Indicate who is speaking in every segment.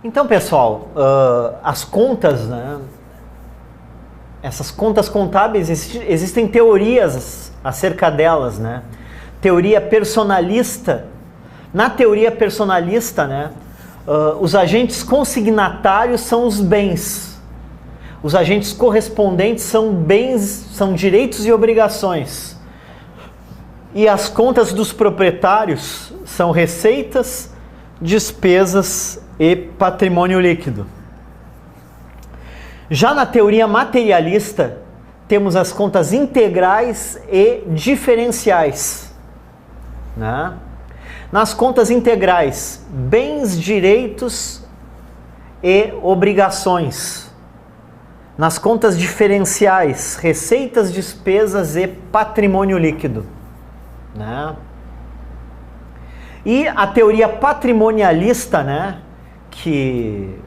Speaker 1: Então, pessoal, as contas, né? Essas contas contábeis, existem teorias acerca delas, né? Teoria personalista. Na teoria personalista, né? Os agentes consignatários são os bens. Os agentes correspondentes são bens, são direitos e obrigações. E as contas dos proprietários são receitas, despesas e patrimônio líquido. Já na teoria materialista, temos as contas integrais e diferenciais, né? Nas contas integrais, bens, direitos e obrigações. Nas contas diferenciais, receitas, despesas e patrimônio líquido, né? E a teoria patrimonialista, né, que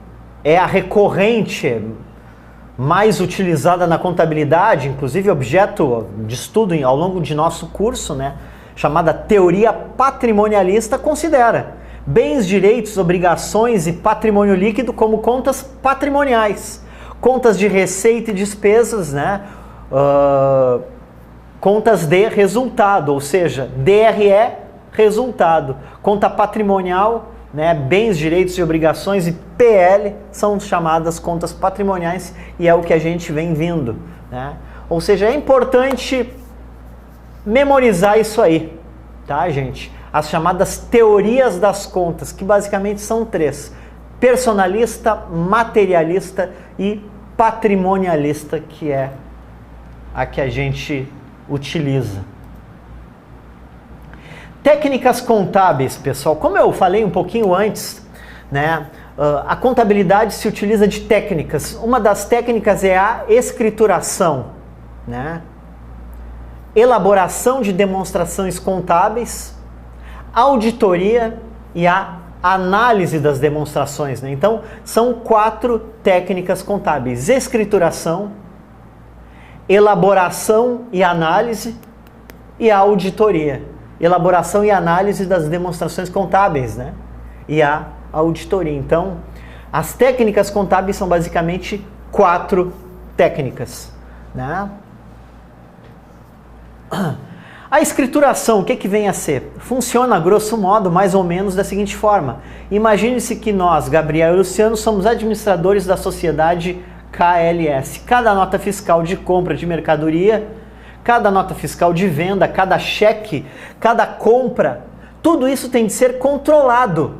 Speaker 1: é a recorrente mais utilizada na contabilidade, inclusive objeto de estudo ao longo de nosso curso, né, chamada teoria patrimonialista, considera bens, direitos, obrigações e patrimônio líquido como contas patrimoniais, contas de receita e despesas, né, contas de resultado, ou seja, DRE, resultado. Conta patrimonial, né, bens, direitos e obrigações, e PL são chamadas contas patrimoniais, e é o que a gente vem vindo, né? Ou seja, é importante memorizar isso aí, tá, gente? As chamadas teorias das contas, que basicamente são três: personalista, materialista e patrimonialista, que é a que a gente utiliza. Técnicas contábeis, pessoal. Como eu falei um pouquinho antes, né, a contabilidade se utiliza de técnicas. Uma das técnicas é a escrituração, né? Elaboração de demonstrações contábeis, auditoria e a análise das demonstrações, né? Então, são 4 técnicas contábeis: escrituração, elaboração e análise, e a auditoria. Elaboração e análise das demonstrações contábeis, né? E a auditoria. Então, as técnicas contábeis são basicamente 4 técnicas, né? A escrituração, o que vem a ser? Funciona, grosso modo, mais ou menos da seguinte forma: imagine-se que nós, Gabriel e Luciano, somos administradores da sociedade KLS. Cada nota fiscal de compra de mercadoria, cada nota fiscal de venda, cada cheque, cada compra, tudo isso tem de ser controlado,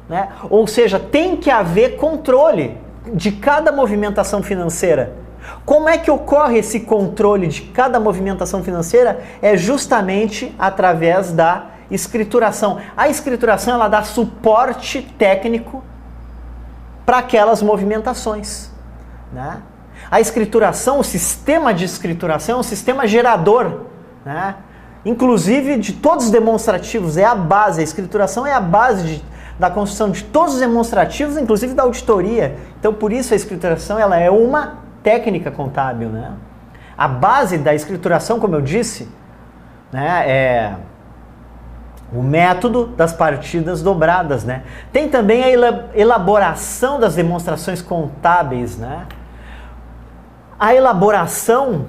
Speaker 1: né? Ou seja, tem que haver controle de cada movimentação financeira. Como é que ocorre esse controle de cada movimentação financeira? É justamente através da escrituração. A escrituração, ela dá suporte técnico para aquelas movimentações, né? A escrituração, o sistema de escrituração é um sistema gerador, né? Inclusive de todos os demonstrativos, é a base. A escrituração é a base da construção de todos os demonstrativos, inclusive da auditoria. Então, por isso a escrituração, ela é uma técnica contábil, né? A base da escrituração, como eu disse, né, é o método das partidas dobradas, né? Tem também a elaboração das demonstrações contábeis, né? A elaboração,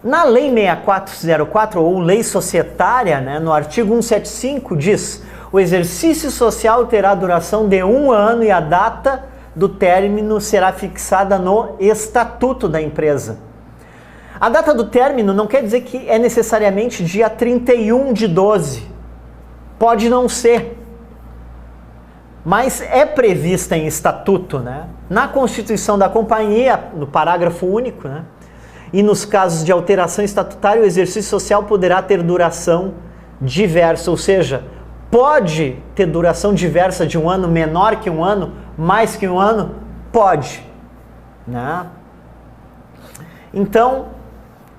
Speaker 1: na Lei 6404, ou Lei Societária, né, no artigo 175, diz: o exercício social terá duração de 1 ano e a data do término será fixada no estatuto da empresa. A data do término não quer dizer que é necessariamente dia 31/12. Pode não ser, mas é prevista em estatuto, né? Na Constituição da Companhia, no parágrafo único, né? E nos casos de alteração estatutária, o exercício social poderá ter duração diversa, ou seja, pode ter duração diversa de 1 ano, menor que 1 ano, mais que 1 ano? Pode, né? Então,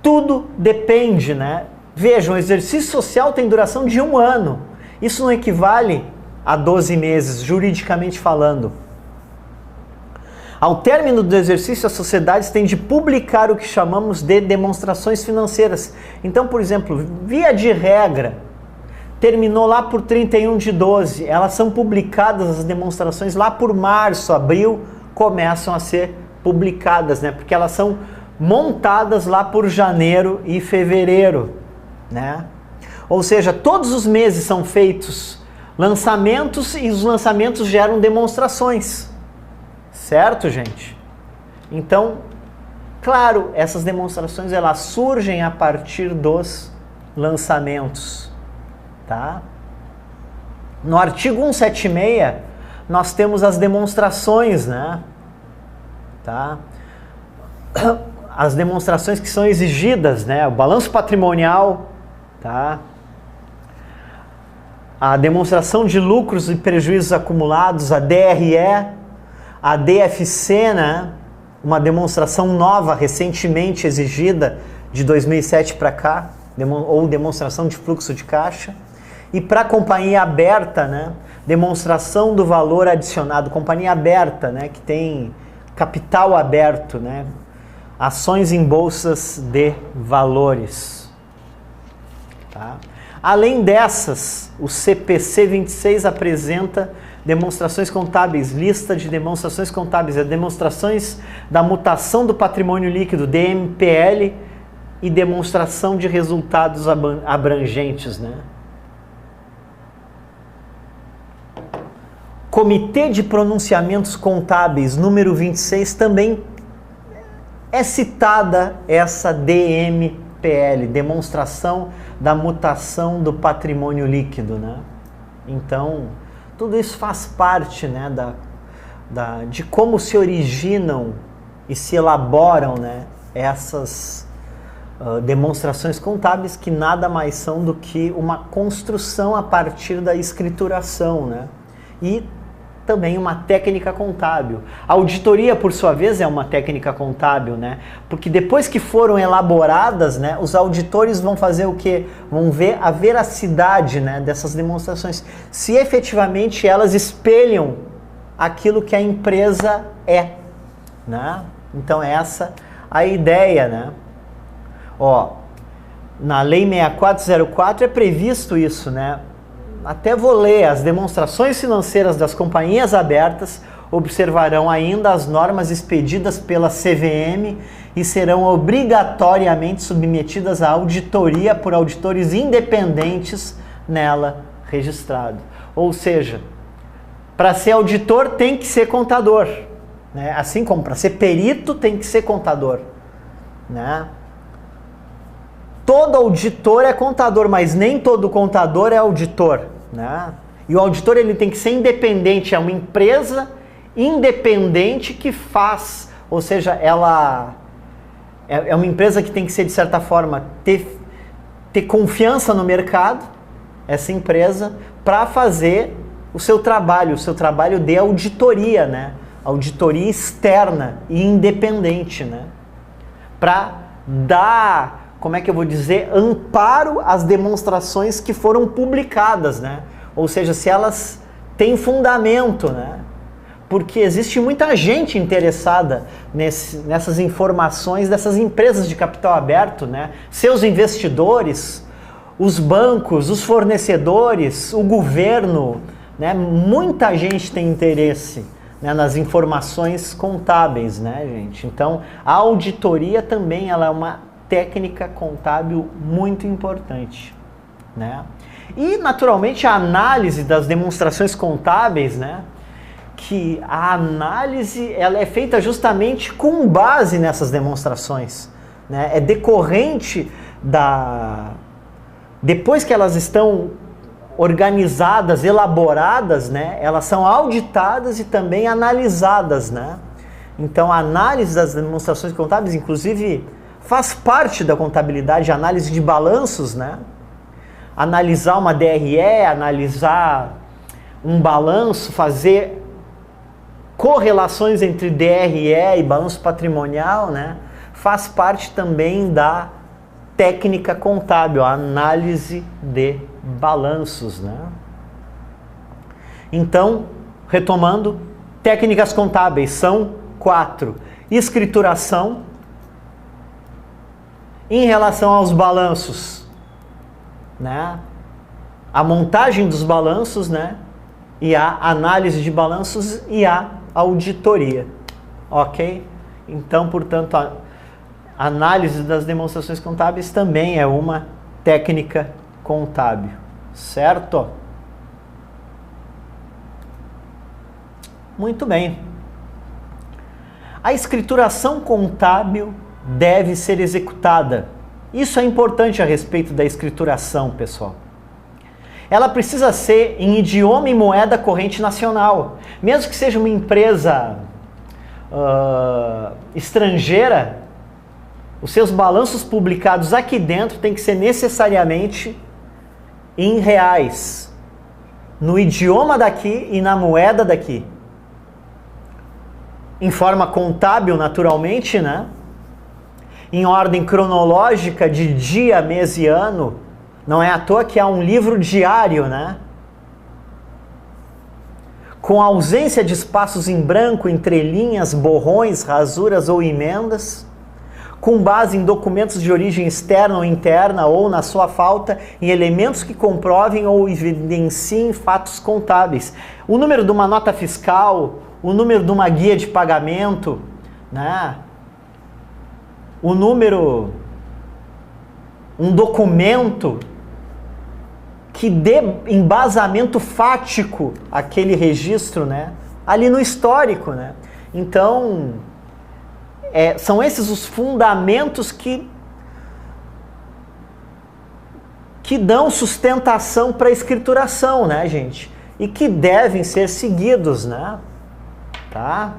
Speaker 1: tudo depende, né? Vejam, o exercício social tem duração de 1 ano. Isso não equivale a 12 meses, juridicamente falando. Ao término do exercício, as sociedades têm de publicar o que chamamos de demonstrações financeiras. Então, por exemplo, via de regra, terminou lá por 31/12. Elas são publicadas, as demonstrações, lá por março, abril, começam a ser publicadas, né? Porque elas são montadas lá por janeiro e fevereiro, né? Ou seja, todos os meses são feitos lançamentos e os lançamentos geram demonstrações. Certo, gente? Então, claro, essas demonstrações elas surgem a partir dos lançamentos, tá? No artigo 176, nós temos as demonstrações, né? Tá? As demonstrações que são exigidas, né? O balanço patrimonial, tá? A demonstração de lucros e prejuízos acumulados, a DRE, a DFC, né? Uma demonstração nova, recentemente exigida, de 2007 para cá, ou demonstração de fluxo de caixa. E para companhia aberta, né? Demonstração do valor adicionado, companhia aberta, né? Que tem capital aberto, né? Ações em bolsas de valores. Tá? Além dessas, o CPC 26 apresenta demonstrações contábeis, lista de demonstrações contábeis, demonstrações da mutação do patrimônio líquido, DMPL, e demonstração de resultados abrangentes, né? Comitê de Pronunciamentos Contábeis, número 26, também é citada essa DMPL, demonstração da mutação do patrimônio líquido, né? Então, tudo isso faz parte, né, de como se originam e se elaboram, né, essas demonstrações contábeis, que nada mais são do que uma construção a partir da escrituração, né? E também uma técnica contábil. A auditoria, por sua vez, é uma técnica contábil, né? Porque depois que foram elaboradas, né, os auditores vão fazer o quê? Vão ver a veracidade, né, dessas demonstrações. Se efetivamente elas espelham aquilo que a empresa é, né? Então essa a ideia, né? Ó, na Lei 6404 é previsto isso, né? Até vou ler: as demonstrações financeiras das companhias abertas observarão ainda as normas expedidas pela CVM e serão obrigatoriamente submetidas à auditoria por auditores independentes nela registrado. Ou seja, para ser auditor tem que ser contador, né? Assim como para ser perito tem que ser contador, né? Todo auditor é contador, mas nem todo contador é auditor, né? E o auditor ele tem que ser independente, é uma empresa independente que faz, ou seja, ela é uma empresa que tem que ser, de certa forma, ter confiança no mercado, essa empresa, para fazer o seu trabalho de auditoria, né? Auditoria externa e independente, né? Para dar, como é que eu vou dizer, amparo às demonstrações que foram publicadas, né? Ou seja, se elas têm fundamento, né? Porque existe muita gente interessada nessas informações dessas empresas de capital aberto, né? Seus investidores, os bancos, os fornecedores, o governo, né? Muita gente tem interesse, né, nas informações contábeis, né, gente? Então, a auditoria também ela é uma técnica contábil muito importante, né? E, naturalmente, a análise das demonstrações contábeis, né? Que a análise ela é feita justamente com base nessas demonstrações, né? É decorrente depois que elas estão organizadas, elaboradas, né? Elas são auditadas e também analisadas, né? Então, a análise das demonstrações contábeis, inclusive, faz parte da contabilidade, análise de balanços, né? Analisar uma DRE, analisar um balanço, fazer correlações entre DRE e balanço patrimonial, né? Faz parte também da técnica contábil, a análise de balanços, né? Então, retomando, técnicas contábeis são 4: escrituração. Em relação aos balanços, né? a montagem dos balanços, né? E a análise de balanços e a auditoria, ok? Então, portanto, a análise das demonstrações contábeis também é uma técnica contábil, certo? Muito bem. A escrituração contábil deve ser executada. Isso é importante a respeito da escrituração, pessoal. Ela precisa ser em idioma e moeda corrente nacional. Mesmo que seja uma empresa estrangeira, os seus balanços publicados aqui dentro têm que ser necessariamente em reais, no idioma daqui e na moeda daqui. Em forma contábil, naturalmente, né? Em ordem cronológica de dia, mês e ano. Não é à toa que há um livro diário, né? Com ausência de espaços em branco, entrelinhas, borrões, rasuras ou emendas, com base em documentos de origem externa ou interna, ou, na sua falta, em elementos que comprovem ou evidenciem fatos contábeis. O número de uma nota fiscal, o número de uma guia de pagamento, né? O número, um documento que dê embasamento fático àquele registro, né? Ali no histórico, né? Então, são esses os fundamentos que dão sustentação para a escrituração, né, gente? E que devem ser seguidos, né? Tá?